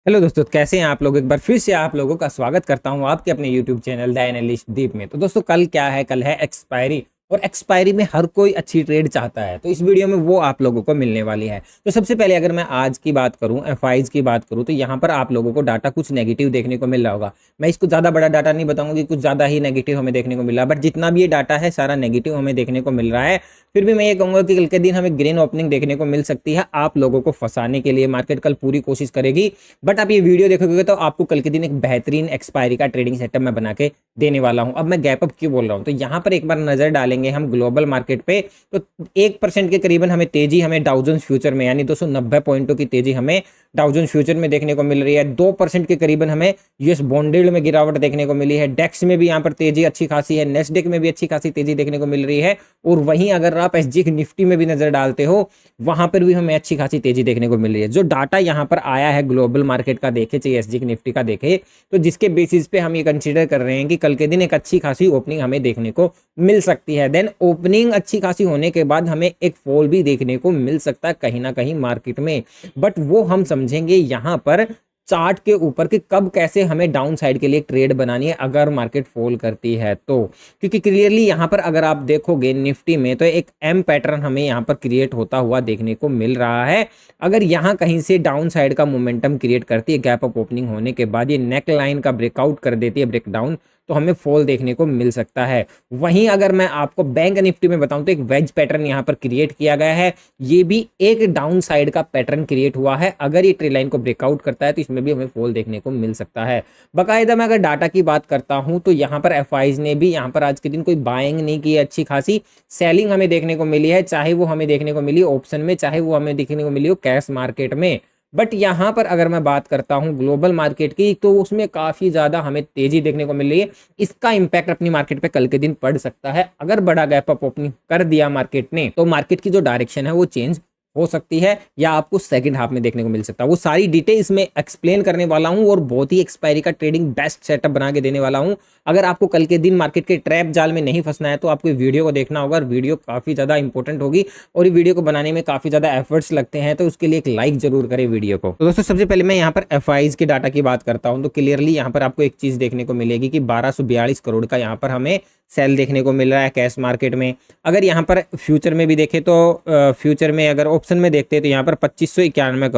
Hello दोस्तों, कैसे हैं आप लोग। एक बार फिर से आप लोगों का स्वागत करता हूं आपके अपने यूट्यूब चैनल द एनालिस्ट दीप में। तो दोस्तों कल क्या है, कल है एक्सपायरी, और एक्सपायरी में हर कोई अच्छी ट्रेड चाहता है, तो इस वीडियो में वो आप लोगों को मिलने वाली है। तो सबसे पहले अगर मैं आज की बात करूं, एफआईज की बात करूं, तो यहाँ पर आप लोगों को डाटा कुछ नेगेटिव देखने को मिल रहा होगा। मैं इसको ज़्यादा बड़ा डाटा नहीं बताऊंगा कि कुछ ज़्यादा ही नेगेटिव हमें देखने को मिल रहा है, बट जितना भी ये डाटा है सारा नेगेटिव हमें देखने को मिल रहा है। फिर भी मैं ये कहूंगा कि कल के दिन हमें ग्रीन ओपनिंग देखने को मिल सकती है। आप लोगों को फंसाने के लिए मार्केट कल पूरी कोशिश करेगी, बट आप ये वीडियो देखोगे तो आपको कल के दिन एक बेहतरीन एक्सपायरी का ट्रेडिंग सेटअप मैं बना के देने वाला हूं। अब मैं गैप अप क्यों बोल रहा हूं, तो यहाँ पर एक बार नजर डालेंगे हम ग्लोबल मार्केट पे, तो 1% के करीबन हमें तेजी हमें डाउ जोन्स फ्यूचर में, यानी 290 पॉइंटों की तेजी हमें डाउ जोन्स फ्यूचर में देखने को मिल रही है। 2% के करीबन हमें यूएस बॉन्ड यील्ड में गिरावट देखने को मिली है। डेक्स में भी यहाँ पर तेजी अच्छी खासी है, नेस्डेक में भी अच्छी खासी तेजी देखने को मिल रही है। और वहीं अगर आप एसजी निफ्टी में भी नजर डालते हो, वहां पर भी हमें अच्छी खासी तेजी देखने को मिल रही है। जो डाटा यहाँ पर आया है ग्लोबल मार्केट का देखे, चाहे एसजी निफ्टी का देखे, तो जिसके बेसिस पे हम ये कंसीडर कर रहे हैं कि कल के दिन एक अच्छी खासी ओपनिंग हमें देखने को मिल सकती है। देन ओपनिंग अच्छी खासी होने के बाद हमें एक फॉल भी देखने को मिल सकता है कहीं ना कहीं मार्केट में, बट वो हम समझेंगे यहाँ पर चार्ट के ऊपर कि कब कैसे हमें डाउन साइड के लिए ट्रेड बनानी है अगर मार्केट फॉल करती है तो। क्योंकि क्लियरली यहाँ पर अगर आप देखोगे निफ्टी में, तो एक एम पैटर्न हमें यहाँ पर क्रिएट होता हुआ देखने को मिल रहा है। अगर यहाँ कहीं से डाउन साइड का मोमेंटम क्रिएट करती है, गैप अप ओपनिंग होने के बाद ये नेक लाइन का ब्रेकआउट कर देती है, ब्रेकडाउन, तो हमें फॉल देखने को मिल सकता है। वहीं अगर मैं आपको बैंक निफ्टी में बताऊं तो एक वेज पैटर्न यहां पर क्रिएट किया गया है। ये भी एक डाउन साइड का पैटर्न क्रिएट हुआ है। अगर ये ट्रेड लाइन को ब्रेकआउट करता है तो इसमें भी हमें फॉल देखने को मिल सकता है। बाकायदा मैं अगर डाटा की बात करता हूं तो यहाँ पर एफआईज ने भी यहाँ पर आज के दिन कोई बाइंग नहीं की है, अच्छी खासी सेलिंग हमें देखने को मिली है, चाहे वो हमें देखने को मिली ऑप्शन में, चाहे वो हमें देखने को मिली हो कैश मार्केट में। बट यहाँ पर अगर मैं बात करता हूँ ग्लोबल मार्केट की, तो उसमें काफ़ी ज़्यादा हमें तेज़ी देखने को मिल रही है। इसका इम्पैक्ट अपनी मार्केट पे कल के दिन पड़ सकता है। अगर बड़ा गैप अप ओपनिंग कर दिया मार्केट ने, तो मार्केट की जो डायरेक्शन है वो चेंज हो सकती है, या आपको सेकंड हाफ में देखने को मिल सकता है। वो सारी डिटेल इसमें एक्सप्लेन करने वाला हूं और बहुत ही एक्सपायरी का ट्रेडिंग बेस्ट सेटअप बना के देने वाला हूं। अगर आपको कल के दिन मार्केट के ट्रैप जाल में नहीं फंसना है तो आपको वीडियो को देखना होगा, और वीडियो काफ़ी ज़्यादा इंपॉर्टेंट होगी, और ये वीडियो को बनाने में काफ़ी ज़्यादा एफर्ट्स लगते हैं, तो उसके लिए एक लाइक जरूर करें वीडियो को। तो दोस्तों सबसे पहले मैं यहाँ पर एफआईज के डाटा की बात करता हूँ, तो क्लियरली यहाँ पर आपको एक चीज़ देखने को मिलेगी कि 1242 करोड़ का यहाँ पर हमें सेल देखने को मिल रहा है कैश मार्केट में। अगर यहाँ पर फ्यूचर में भी देखें तो फ्यूचर में अगर ऑप्शन में देखते हैं तो यहाँ पर 2591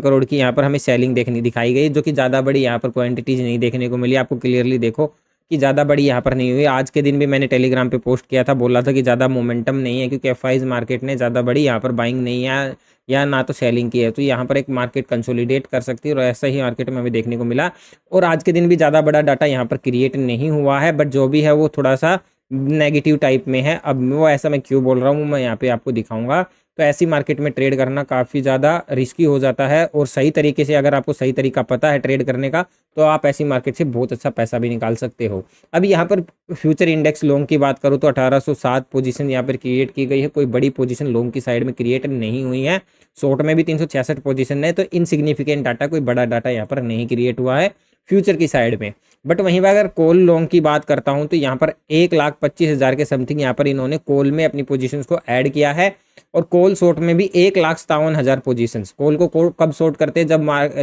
करोड़ की यहाँ पर हमें सेलिंग देखनी दिखाई गई, जो कि ज़्यादा बड़ी यहाँ पर क्वांटिटीज नहीं देखने को मिली। आपको क्लियरली देखो कि ज़्यादा बड़ी यहाँ पर नहीं हुई। आज के दिन भी मैंने टेलीग्राम पे पोस्ट किया था, बोला था कि ज़्यादा मोमेंटम नहीं है, क्योंकि एफआईज मार्केट ने ज़्यादा बड़ी यहाँ पर बाइंग नहीं है या ना तो सेलिंग की है, तो यहाँ पर एक मार्केट कंसोलिडेट कर सकती है, और ऐसा ही मार्केट में हमें देखने को मिला। और आज के दिन भी ज़्यादा बड़ा डाटा यहाँ पर क्रिएट नहीं हुआ है, बट जो भी है वो थोड़ा सा नेगेटिव टाइप में है। अब वो ऐसा मैं क्यों बोल रहा हूँ मैं यहाँ पे आपको दिखाऊंगा। तो ऐसी मार्केट में ट्रेड करना काफ़ी ज़्यादा रिस्की हो जाता है, और सही तरीके से अगर आपको सही तरीका पता है ट्रेड करने का, तो आप ऐसी मार्केट से बहुत अच्छा पैसा भी निकाल सकते हो। अब यहाँ पर फ्यूचर इंडेक्स लॉन्ग की बात करूँ तो 1807 पोजीशन यहाँ पर क्रिएट की गई है। कोई बड़ी पोजीशन लॉन्ग की साइड में क्रिएट नहीं हुई है। शॉर्ट में भी 366 पोजीशन है, तो इनसिग्निफिकेंट डाटा, कोई बड़ा डाटा यहाँ पर नहीं क्रिएट हुआ है फ्यूचर की साइड में। बट वहीं पर अगर कोल लॉन्ग की बात करता हूं तो यहाँ पर 1,25,000 के समथिंग यहाँ पर इन्होंने कोल में अपनी पोजीशंस को ऐड किया है, और कोल शॉर्ट में भी 1,57,000 पोजीशंस। कोल को कब शॉर्ट करते हैं,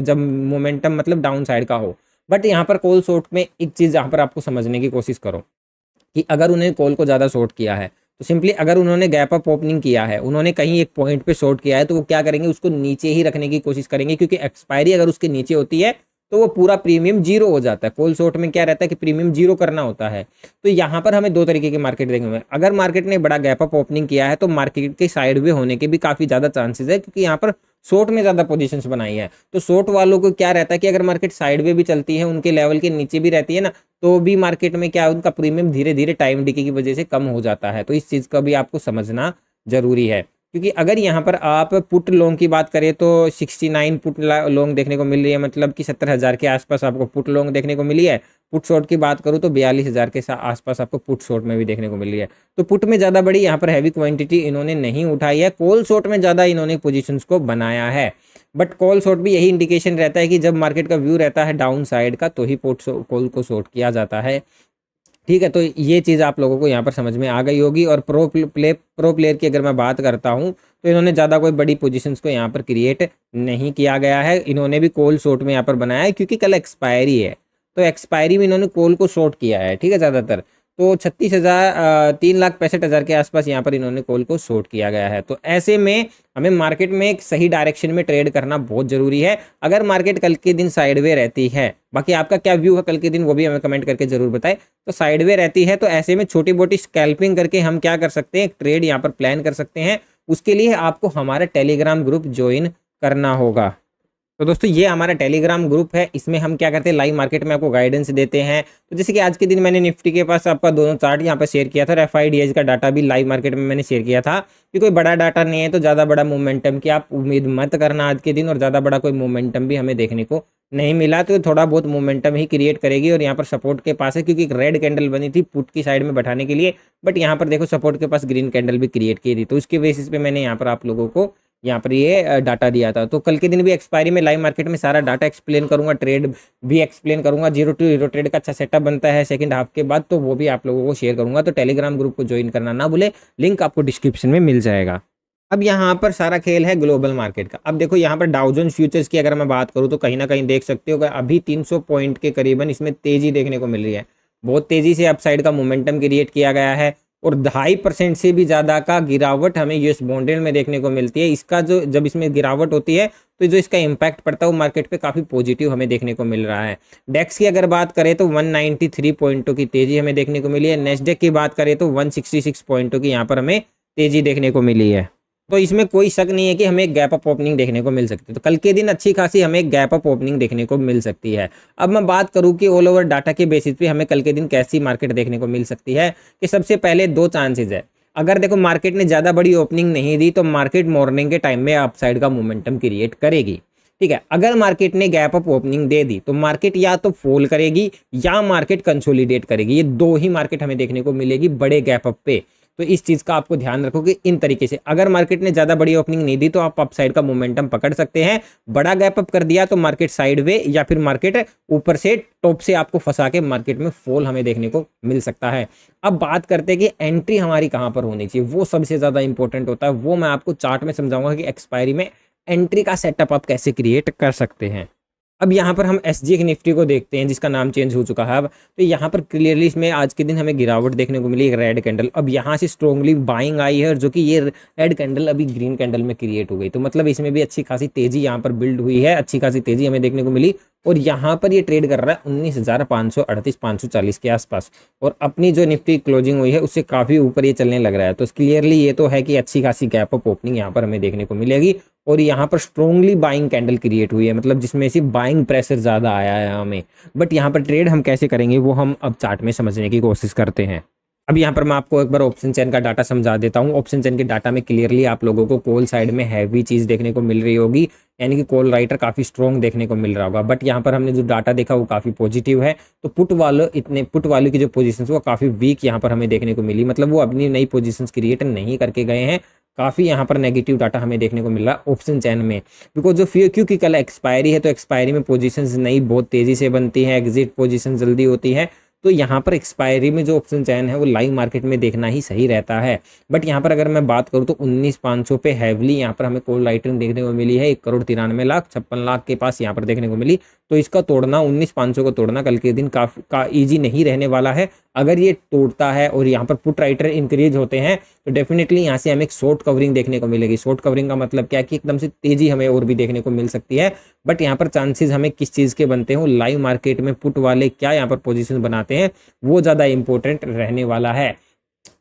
जब मोमेंटम मतलब डाउन साइड का हो। बट यहाँ पर कोल शॉर्ट में एक चीज़ यहाँ पर आपको समझने की कोशिश करो कि अगर उन्हें कोल को ज़्यादा शॉर्ट किया है, तो सिंपली अगर उन्होंने गैप अप ओपनिंग किया है, उन्होंने कहीं एक पॉइंट पे शॉर्ट किया है, तो वो क्या करेंगे, उसको नीचे ही रखने की कोशिश करेंगे, क्योंकि एक्सपायरी अगर उसके नीचे होती है तो वो पूरा प्रीमियम जीरो हो जाता है। कोल शॉर्ट में क्या रहता है कि प्रीमियम जीरो करना होता है। तो यहाँ पर हमें दो तरीके की मार्केट देखने में, अगर मार्केट ने बड़ा गैप अप ओपनिंग किया है तो मार्केट के साइड वे होने के भी काफ़ी ज़्यादा चांसेस है, क्योंकि यहाँ पर शॉर्ट में ज़्यादा पोजीशंस बनाई है। तो शॉर्ट वालों को क्या रहता है कि अगर मार्केट साइड वे भी चलती है, उनके लेवल के नीचे भी रहती है ना, तो भी मार्केट में क्या उनका प्रीमियम धीरे धीरे टाइम डिके की वजह से कम हो जाता है। तो इस चीज़ का भी आपको समझना जरूरी है, क्योंकि अगर यहाँ पर आप पुट लॉन्ग की बात करें तो 69 पुट लॉन्ग देखने को मिल रही है, मतलब कि 70,000 के आसपास आपको पुट लॉन्ग देखने को मिली है। पुट शॉर्ट की बात करूँ तो 42,000 के आसपास आपको पुट शॉर्ट में भी देखने को मिल रही है। तो पुट में ज़्यादा बड़ी यहाँ पर हैवी क्वांटिटी इन्होंने नहीं उठाई है, कॉल शॉर्ट में ज़्यादा इन्होंने पोजीशंस को बनाया है। बट कॉल शॉर्ट भी यही इंडिकेशन रहता है कि जब मार्केट का व्यू रहता है डाउन साइड का, तो ही पुट कॉल को शॉर्ट किया जाता है। ठीक है, तो ये चीज़ आप लोगों को यहाँ पर समझ में आ गई होगी। और प्रो प्लेयर की अगर मैं बात करता हूँ तो इन्होंने ज़्यादा कोई बड़ी पोजीशंस को यहाँ पर क्रिएट नहीं किया गया है। इन्होंने भी कॉल शॉर्ट में यहाँ पर बनाया है क्योंकि कल एक्सपायरी है, तो एक्सपायरी में इन्होंने कॉल को शॉर्ट किया है। ठीक है, ज़्यादातर तो 36,000 3,65,000 के आसपास यहाँ पर इन्होंने कॉल को शॉर्ट किया गया है। तो ऐसे में हमें मार्केट में एक सही डायरेक्शन में ट्रेड करना बहुत जरूरी है अगर मार्केट कल के दिन साइडवे रहती है। बाकी आपका क्या व्यू है कल के दिन वो भी हमें कमेंट करके जरूर बताएं। तो साइडवे रहती है तो ऐसे में छोटी मोटी स्कैल्पिंग करके हम क्या कर सकते हैं, एक ट्रेड यहाँ पर प्लान कर सकते हैं। उसके लिए आपको हमारा टेलीग्राम ग्रुप ज्वाइन करना होगा। तो दोस्तों ये हमारा टेलीग्राम ग्रुप है, इसमें हम क्या करते हैं, लाइव मार्केट में आपको गाइडेंस देते हैं। तो जैसे कि आज के दिन मैंने निफ्टी के पास आपका दोनों चार्ट यहाँ पर शेयर किया था और FIDH का डाटा भी लाइव मार्केट में मैंने शेयर किया था कि कोई बड़ा डाटा नहीं है तो ज़्यादा बड़ा मोमेंटम की आप उम्मीद मत करना आज के दिन, और ज़्यादा बड़ा कोई मोमेंटम भी हमें देखने को नहीं मिला। तो थोड़ा बहुत मोमेंटम ही क्रिएट करेगी और यहाँ पर सपोर्ट के पास है क्योंकि एक रेड कैंडल बनी थी पुट की साइड में बैठाने के लिए, बट यहाँ पर देखो सपोर्ट के पास ग्रीन कैंडल भी क्रिएट की थी। तो उसके बेसिस पे मैंने यहाँ पर आप लोगों को यहाँ पर ये डाटा दिया था। तो कल के दिन भी एक्सपायरी में लाइव मार्केट में सारा डाटा एक्सप्लेन करूंगा, ट्रेड भी एक्सप्लेन करूंगा। 0 to 0 ट्रेड का अच्छा सेटअप बनता है सेकंड हाफ के बाद, तो वो भी आप लोगों को शेयर करूंगा। तो टेलीग्राम ग्रुप को ज्वाइन करना ना भूले, लिंक आपको डिस्क्रिप्शन में मिल जाएगा। अब यहाँ पर सारा खेल है ग्लोबल मार्केट का। अब देखो यहाँ पर डाउ जोन्स फ्यूचर्स की अगर मैं बात करूँ तो कहीं ना कहीं देख सकते हो कि अभी 300 पॉइंट के करीबन इसमें तेजी देखने को मिल रही है। बहुत तेजी से अपसाइड का मोमेंटम क्रिएट किया गया है और 2.5% से भी ज़्यादा का गिरावट हमें यूएस बॉन्ड यील्ड में देखने को मिलती है। इसका जो जब इसमें गिरावट होती है तो जो इसका इम्पैक्ट पड़ता है वो मार्केट पे काफ़ी पॉजिटिव हमें देखने को मिल रहा है। डेक्स की अगर बात करें तो 193 पॉइंटों की तेज़ी हमें देखने को मिली है। नेस्डेक की बात करें तो 166 पॉइंटों की यहाँ पर हमें तेज़ी देखने को मिली है। तो इसमें कोई शक नहीं है कि हमें एक गैप अप ओपनिंग देखने को मिल सकती है। तो कल के दिन अच्छी खासी हमें एक गैप अप ओपनिंग देखने को मिल सकती है। अब मैं बात करूं कि ऑल ओवर डाटा के बेसिस पे हमें कल के दिन कैसी मार्केट देखने को मिल सकती है, कि सबसे पहले 2 चांसेस है। अगर देखो मार्केट ने ज़्यादा बड़ी ओपनिंग नहीं दी तो मार्केट मॉर्निंग के टाइम में अपसाइड का मोमेंटम क्रिएट करेगी। ठीक है, अगर मार्केट ने गैप अप ओपनिंग दे दी तो मार्केट या तो फॉल करेगी या मार्केट कंसोलिडेट करेगी। ये 2 ही मार्केट हमें देखने को मिलेगी बड़े गैप अप पे। तो इस चीज़ का आपको ध्यान रखो कि इन तरीके से अगर मार्केट ने ज़्यादा बड़ी ओपनिंग नहीं दी तो आप अपसाइड का मोमेंटम पकड़ सकते हैं। बड़ा गैप अप कर दिया तो मार्केट साइडवे या फिर मार्केट ऊपर से टॉप से आपको फंसा के मार्केट में फॉल हमें देखने को मिल सकता है। अब बात करते हैं कि एंट्री हमारी कहाँ पर होनी चाहिए, वो सबसे ज़्यादा इंपॉर्टेंट होता है। वो मैं आपको चार्ट में समझाऊंगा कि एक्सपायरी में एंट्री का सेटअप आप कैसे क्रिएट कर सकते हैं। अब यहाँ पर हम SGX निफ्टी को देखते हैं जिसका नाम चेंज हो चुका है अब। तो यहाँ पर क्लियरली इसमें आज के दिन हमें गिरावट देखने को मिली, एक रेड कैंडल। अब यहाँ से स्ट्रॉन्गली बाइंग आई है और जो कि ये रेड कैंडल अभी ग्रीन कैंडल में क्रिएट हो गई। तो मतलब इसमें भी अच्छी खासी तेजी यहाँ पर बिल्ड हुई है, अच्छी खासी तेजी हमें देखने को मिली। और यहाँ पर ये ट्रेड कर रहा है 19,538 540 के आसपास, और अपनी जो निफ्टी क्लोजिंग हुई है उससे काफ़ी ऊपर ये चलने लग रहा है। तो क्लियरली ये तो है कि अच्छी खासी गैप अप ओपनिंग यहाँ पर हमें देखने को मिलेगी। और यहाँ पर स्ट्रॉन्गली बाइंग कैंडल क्रिएट हुई है, मतलब जिसमें से बाइंग प्रेशर ज़्यादा आया है हमें। बट यहाँ पर ट्रेड हम कैसे करेंगे वो हम अब चार्ट में समझने की कोशिश करते हैं। अब यहाँ पर मैं आपको एक बार ऑप्शन चेन का डाटा समझा देता हूँ। ऑप्शन चेन के डाटा में क्लियरली आप लोगों को कॉल साइड में हैवी चीज़ देखने को मिल रही होगी, यानी कि कॉल राइटर काफ़ी स्ट्रॉन्ग देखने को मिल रहा होगा। बट यहाँ पर हमने जो डाटा देखा वो काफ़ी पॉजिटिव है। तो पुट वालों की जो पोजीशंस वो काफ़ी वीक यहाँ पर हमें देखने को मिली, मतलब वो अपनी नई पोजीशंस क्रिएट नहीं करके गए हैं। काफ़ी यहाँ पर नेगेटिव डाटा हमें देखने को मिल रहा है ऑप्शन चैन में, बिकॉज जो क्योंकि कल एक्सपायरी है तो एक्सपायरी में पोजीशंस नई बहुत तेज़ी से बनती हैं, एग्जिट पोजीशन जल्दी होती है। तो यहाँ पर एक्सपायरी में जो ऑप्शन चैन है वो लाइव मार्केट में देखना ही सही रहता है। बट यहाँ पर अगर मैं बात करूँ तो 19,500 पे हैवली यहाँ पर हमें कॉल राइटिंग देखने को मिली है। 1,93,56,00,000 के पास यहाँ पर देखने को मिली। तो इसका तोड़ना 19,500 को तोड़ना कल के दिन काफ़ी ईजी नहीं रहने वाला है। अगर ये तोड़ता है और यहाँ पर पुट राइटर इंक्रीज होते हैं तो डेफिनेटली यहाँ से हमें एक शॉर्ट कवरिंग देखने को मिलेगी। शॉर्ट कवरिंग का मतलब क्या है कि एकदम से तेजी हमें और भी देखने को मिल सकती है। बट यहाँ पर चांसेस हमें किस चीज़ के बनते हैं, लाइव मार्केट में पुट वाले क्या यहाँ पर पोजीशन बनाते हैं वो ज़्यादा इंपॉर्टेंट रहने वाला है।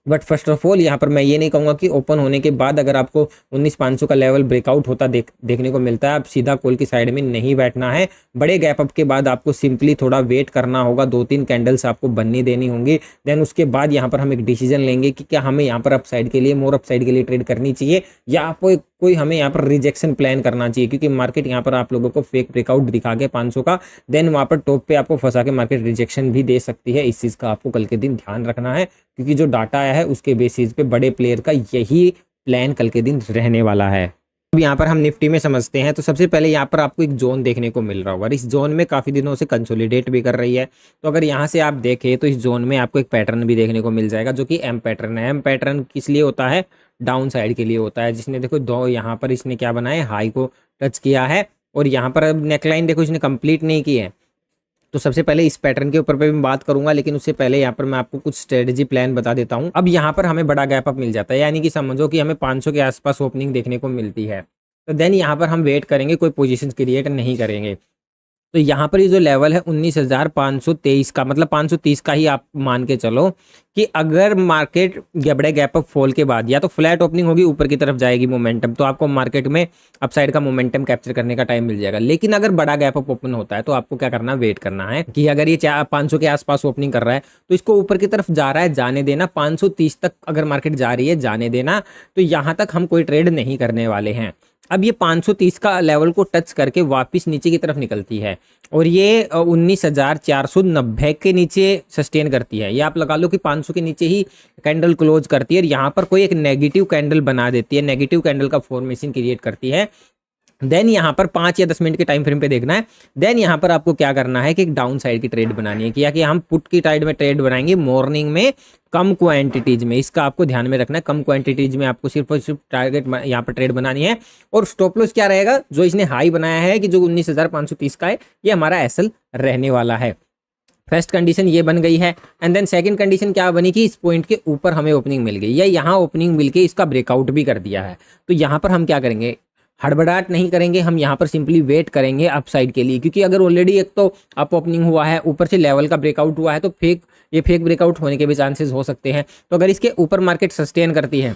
बट फर्स्ट ऑफ ऑल यहाँ पर मैं ये नहीं कहूँगा कि ओपन होने के बाद अगर आपको 19,500 का लेवल ब्रेकआउट होता देखने को मिलता है, आप सीधा कॉल की साइड में नहीं बैठना है। बड़े गैप अप के बाद आपको सिंपली थोड़ा वेट करना होगा, 2-3 कैंडल्स आपको बननी देनी होंगी। देन उसके बाद यहाँ पर हम एक डिसीजन लेंगे कि क्या हमें यहाँ पर अपसाइड के लिए मोर अपसाइड के लिए ट्रेड करनी चाहिए या आपको कोई हमें यहाँ पर रिजेक्शन प्लान करना चाहिए। क्योंकि मार्केट यहाँ पर आप लोगों को फेक ब्रेकआउट दिखा के 500 का देन वहाँ पर टॉप पे आपको फंसा के मार्केट रिजेक्शन भी दे सकती है। इस चीज़ का आपको कल के दिन ध्यान रखना है, क्योंकि जो डाटा आया है उसके बेसिस पे बड़े प्लेयर का यही प्लान कल के दिन रहने वाला है। अब यहाँ पर हम निफ्टी में समझते हैं। तो सबसे पहले यहाँ पर आपको एक जोन देखने को मिल रहा होगा, इस जोन में काफ़ी दिनों से कंसोलिडेट भी कर रही है। तो अगर यहाँ से आप देखें तो इस जोन में आपको एक पैटर्न भी देखने को मिल जाएगा, जो कि एम पैटर्न है। एम पैटर्न किस लिए होता है? डाउन साइड के लिए होता है, जिसने देखो दो यहाँ पर इसने क्या बनाया, हाई को टच किया है और यहाँ पर अब नेकलाइन देखो इसने कंप्लीट नहीं की है। तो सबसे पहले इस पैटर्न के ऊपर पे मैं बात करूंगा, लेकिन उससे पहले यहाँ पर मैं आपको कुछ स्ट्रेटजी प्लान बता देता हूँ। अब यहाँ पर हमें बड़ा गैप अप मिल जाता है, यानी कि समझो कि हमें 500 के आसपास ओपनिंग देखने को मिलती है। तो देन यहाँ पर हम वेट करेंगे, कोई पोजीशन क्रिएट नहीं करेंगे। तो यहाँ पर ये जो लेवल है 19,523 का, मतलब 530 का ही आप मान के चलो कि अगर मार्केट बड़े गैप अप फॉल के बाद या तो फ्लैट ओपनिंग होगी, ऊपर की तरफ जाएगी मोमेंटम, तो आपको मार्केट में अपसाइड का मोमेंटम कैप्चर करने का टाइम मिल जाएगा। लेकिन अगर बड़ा गैप अप ओपन होता है तो आपको क्या करना, वेट करना है कि अगर ये 500 के आसपास ओपनिंग कर रहा है तो इसको ऊपर की तरफ जा रहा है, जाने देना। 530 तक अगर मार्केट जा रही है, जाने देना। तो यहाँ तक हम कोई ट्रेड नहीं करने वाले हैं। अब ये 530 का लेवल को टच करके वापस नीचे की तरफ निकलती है और ये 19,490 के नीचे सस्टेन करती है। ये आप लगा लो कि 500 के नीचे ही कैंडल क्लोज करती है और यहाँ पर कोई एक नेगेटिव कैंडल बना देती है, नेगेटिव कैंडल का फॉर्मेशन क्रिएट करती है। देन यहाँ पर 5 या 10 मिनट के टाइम फ्रेम पे देखना है। देन यहाँ पर आपको क्या करना है कि एक डाउन साइड की ट्रेड बनानी है, कि हम पुट की साइड में ट्रेड बनाएंगे मॉर्निंग में कम क्वांटिटीज में। इसका आपको ध्यान में रखना है, कम क्वांटिटीज में आपको सिर्फ और सिर्फ टारगेट यहाँ पर ट्रेड बनानी है। और स्टॉप लॉस क्या रहेगा, जो इसने हाई बनाया है कि जो 19,530 का है, ये हमारा एसएल रहने वाला है। फर्स्ट कंडीशन ये बन गई है। एंड देन सेकंड कंडीशन क्या बनी कि इस पॉइंट के ऊपर हमें ओपनिंग मिल गई, या यहाँ ओपनिंग मिल के इसका ब्रेकआउट भी कर दिया है। तो यहाँ पर हम क्या करेंगे, हड़बड़ाहट नहीं करेंगे, हम यहाँ पर सिंपली वेट करेंगे अपसाइड के लिए, क्योंकि अगर ऑलरेडी एक तो अप ओपनिंग हुआ है, ऊपर से लेवल का ब्रेकआउट हुआ है, तो ये फेक ब्रेकआउट होने के भी चांसेस हो सकते हैं। तो अगर इसके ऊपर मार्केट सस्टेन करती है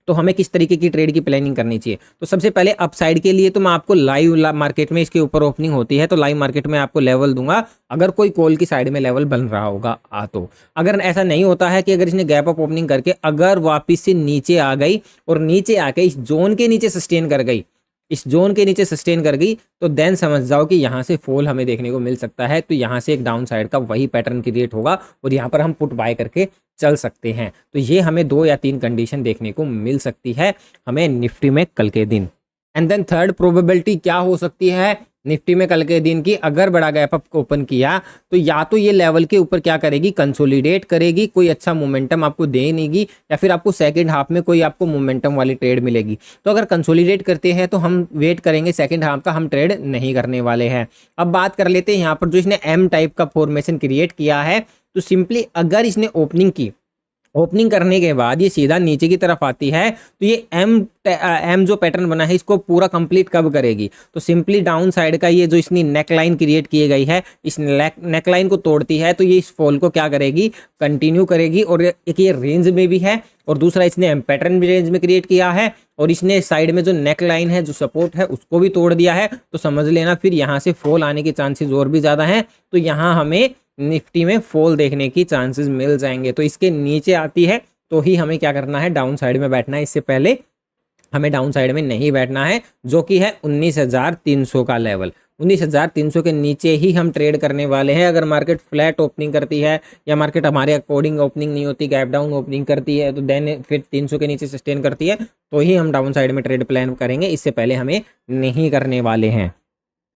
तो हमें किस तरीके की ट्रेड की प्लानिंग करनी चाहिए। तो सबसे पहले अपसाइड के लिए तो मैं आपको लाइव मार्केट में इसके ऊपर ओपनिंग होती है तो लाइव मार्केट में आपको लेवल दूंगा, अगर कोई कॉल की साइड में लेवल बन रहा होगा तो। अगर ऐसा नहीं होता है कि अगर इसने गैप अप ओपनिंग करके अगर वापिस से नीचे आ गई और नीचे आके इस जोन के नीचे सस्टेन कर गई, इस जोन के नीचे सस्टेन कर गई, तो देन समझ जाओ कि यहाँ से फॉल हमें देखने को मिल सकता है। तो यहाँ से एक डाउन साइड का वही पैटर्न क्रिएट होगा और यहाँ पर हम पुट बाय करके चल सकते हैं। तो ये हमें 2 या 3 कंडीशन देखने को मिल सकती है हमें निफ्टी में कल के दिन। एंड देन थर्ड प्रोबेबिलिटी क्या हो सकती है निफ्टी में कल के दिन की, अगर बड़ा गैप अप ओपन किया तो या तो ये लेवल के ऊपर क्या करेगी, कंसोलिडेट करेगी, कोई अच्छा मोमेंटम आपको दे नहीं, या फिर आपको सेकंड हाफ में कोई आपको मोमेंटम वाली ट्रेड मिलेगी। तो अगर कंसोलिडेट करते हैं तो हम वेट करेंगे, सेकंड हाफ का हम ट्रेड नहीं करने वाले हैं। अब बात कर लेते हैं यहाँ पर जो इसने एम टाइप का फॉर्मेशन क्रिएट किया है। तो सिंपली अगर इसने ओपनिंग करने के बाद ये सीधा नीचे की तरफ आती है, तो ये एम जो पैटर्न बना है इसको पूरा कंप्लीट कब करेगी, तो सिंपली डाउन साइड का ये जो इसने नेकलाइन क्रिएट की गई है, इस नेकलाइन को तोड़ती है तो ये इस फॉल को क्या करेगी, कंटिन्यू करेगी। और एक ये रेंज में भी है और दूसरा इसने एम पैटर्न भी रेंज में क्रिएट किया है और इसने साइड में जो नेकलाइन है, जो सपोर्ट है, उसको भी तोड़ दिया है। तो समझ लेना फिर यहाँ से फॉल आने के चांसेस और भी ज़्यादा हैं। तो यहाँ हमें निफ्टी में फॉल देखने की चांसेस मिल जाएंगे। तो इसके नीचे आती है तो ही हमें क्या करना है, डाउन साइड में बैठना है। इससे पहले हमें डाउन साइड में नहीं बैठना है, जो कि है 19,300 का लेवल। 19,300 के नीचे ही हम ट्रेड करने वाले हैं। अगर मार्केट फ्लैट ओपनिंग करती है या मार्केट हमारे अकॉर्डिंग ओपनिंग नहीं होती, गैप डाउन ओपनिंग करती है, तो देन फिर 300 के नीचे सस्टेन करती है तो ही हम डाउन साइड में ट्रेड प्लान करेंगे, इससे पहले हमें नहीं करने वाले हैं।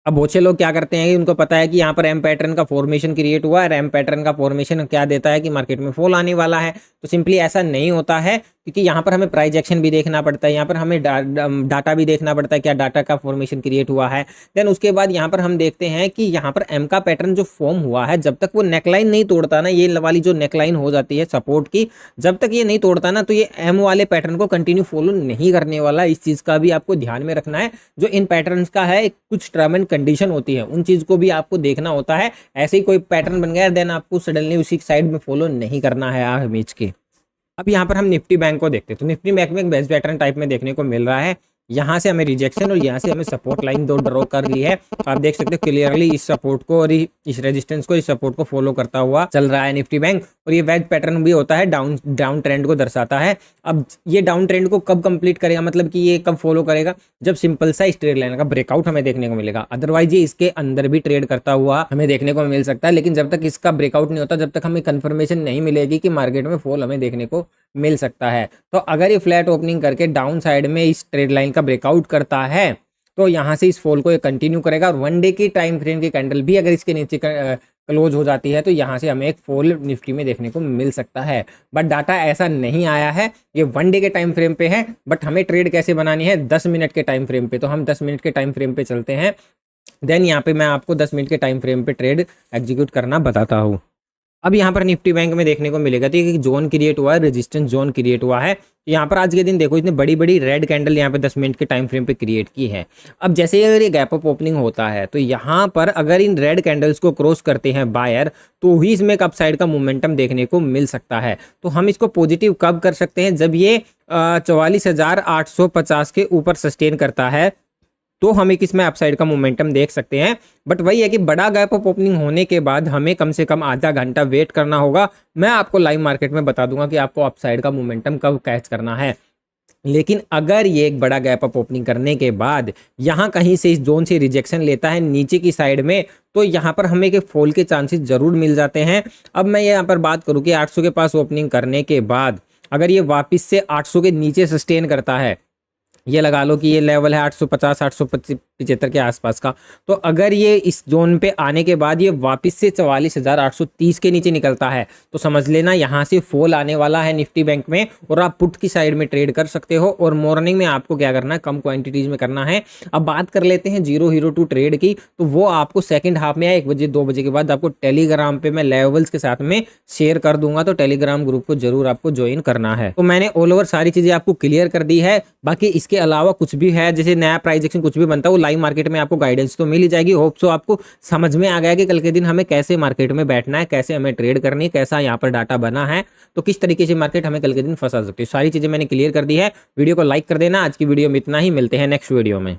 अब बहुत से लोग क्या करते हैं कि उनको पता है कि यहाँ पर एम पैटर्न का फॉर्मेशन क्रिएट हुआ है, एम पैटर्न का फॉर्मेशन क्या देता है कि मार्केट में फॉल आने वाला है। तो सिंपली ऐसा नहीं होता है, क्योंकि यहाँ पर हमें प्राइस एक्शन भी देखना पड़ता है, यहाँ पर हमें डाटा भी देखना पड़ता है, क्या डाटा का फॉर्मेशन क्रिएट हुआ है। देन उसके बाद यहाँ पर हम देखते हैं कि यहाँ पर एम का पैटर्न जो फॉर्म हुआ है, जब तक वो नेकलाइन नहीं तोड़ता ना, ये वाली जो नेकलाइन हो जाती है सपोर्ट की, जब तक ये नहीं तोड़ता ना, तो ये एम वाले पैटर्न को कंटिन्यू फॉलो नहीं करने वाला। इस चीज़ का भी आपको ध्यान में रखना है। जो इन पैटर्न का है कुछ टर्म एंड कंडीशन होती है, उन चीज़ को भी आपको देखना होता है। ऐसे ही कोई पैटर्न बन गया देन आपको सडनली उसी साइड में फॉलो नहीं करना है इमेज के। अब यहाँ पर हम निफ्टी बैंक को देखते हैं। तो निफ्टी बैंक में एक बेस्ट पैटर्न टाइप में देखने को मिल रहा है। यहाँ से हमें रिजेक्शन और यहाँ से हमें सपोर्ट लाइन 2 ड्रॉ कर ली है। आप देख सकते हो क्लियरली इस सपोर्ट को और इस रेजिस्टेंस को, इस सपोर्ट को फॉलो करता हुआ चल रहा है निफ्टी बैंक। और ये वेज पैटर्न भी होता है, डाउन ट्रेंड को दर्शाता है। अब ये डाउन ट्रेंड को कब कंप्लीट करेगा, मतलब कि ये कब फॉलो करेगा, जब सिंपल सा स्ट्रेट लाइन का ब्रेकआउट हमें देखने को मिलेगा। अदरवाइज ये इसके अंदर भी ट्रेड करता हुआ हमें देखने को मिल सकता है, लेकिन जब तक इसका ब्रेकआउट नहीं होता, जब तक हमें कंफर्मेशन नहीं मिलेगी कि मार्केट में फॉल हमें देखने को मिल सकता है। तो अगर ये फ्लैट ओपनिंग करके डाउन साइड में इस ट्रेड लाइन का ब्रेकआउट करता है तो यहाँ से इस फॉल को ये कंटिन्यू करेगा और 1 डे की टाइम फ्रेम की कैंडल भी अगर इसके नीचे क्लोज हो जाती है तो यहाँ से हमें एक फॉल निफ्टी में देखने को मिल सकता है। बट डाटा ऐसा नहीं आया है, ये 1 डे के टाइम फ्रेम पे है। बट हमें ट्रेड कैसे बनानी है 10 मिनट के टाइम फ्रेम पे, तो हम 10 मिनट के टाइम फ्रेम पे चलते हैं। देन यहाँ पे मैं आपको 10 मिनट के टाइम फ्रेम पे ट्रेड एग्जीक्यूट करना बताता हूँ। अब यहाँ पर निफ्टी बैंक में देखने को मिलेगा तो एक जोन क्रिएट हुआ है, रेजिस्टेंस जोन क्रिएट हुआ है। यहाँ पर आज के दिन देखो इतनी बड़ी बड़ी रेड कैंडल यहाँ पे 10 मिनट के टाइम फ्रेम पे क्रिएट की है। अब जैसे अगर ये गैप अप ओपनिंग होता है तो यहाँ पर अगर इन रेड कैंडल्स को क्रॉस करते हैं बायर तो ही इसमें एक अपसाइड का मोमेंटम देखने को मिल सकता है। तो हम इसको पॉजिटिव कब कर सकते हैं, जब ये 44,850 के ऊपर सस्टेन करता है तो हम एक इसमें अपसाइड का मोमेंटम देख सकते हैं। बट वही है कि बड़ा गैप अप ओपनिंग होने के बाद हमें कम से कम आधा घंटा वेट करना होगा। मैं आपको लाइव मार्केट में बता दूंगा कि आपको अपसाइड का मोमेंटम कब कैच करना है। लेकिन अगर ये एक बड़ा गैप अप ओपनिंग करने के बाद यहाँ कहीं से इस जोन से रिजेक्शन लेता है नीचे की साइड में तो यहाँ पर हमें एक फॉल के चांसेस जरूर मिल जाते हैं। अब मैं यहाँ पर बात करूँ कि 800 के पास ओपनिंग करने के बाद अगर ये वापस से 800 के नीचे सस्टेन करता है, ये लगा लो कि ये लेवल है 850 875 के आसपास का, तो अगर ये इस जोन पे आने के बाद ये वापस से 44,830 के नीचे निकलता है तो समझ लेना यहाँ से फॉल आने वाला है निफ्टी बैंक में और आप पुट की साइड में ट्रेड कर सकते हो। और मॉर्निंग में आपको क्या करना है, कम क्वांटिटीज में करना है। अब बात कर लेते हैं 0 हीरो टू ट्रेड की, तो वो आपको सेकंड हाफ में या 1 बजे 2 बजे के बाद आपको टेलीग्राम पे मैं लेवल्स के साथ में शेयर कर दूंगा, तो टेलीग्राम ग्रुप को जरूर आपको ज्वाइन करना है। तो मैंने ऑल ओवर सारी चीजें आपको क्लियर कर दी है। बाकी इसके अलावा कुछ भी है जैसे नया प्राइस एक्शन कुछ भी बनता है वो लाइव मार्केट में आपको गाइडेंस तो मिल ही जाएगी। होप सो आपको समझ में आ गया कि कल के दिन हमें कैसे मार्केट में बैठना है, कैसे हमें ट्रेड करनी है, कैसा यहाँ पर डाटा बना है, तो किस तरीके से मार्केट हमें कल के दिन फंसा सकती है। सारी चीजें मैंने क्लियर कर दी है। वीडियो को लाइक कर देना। आज की वीडियो में इतना ही, मिलते हैं नेक्स्ट वीडियो में।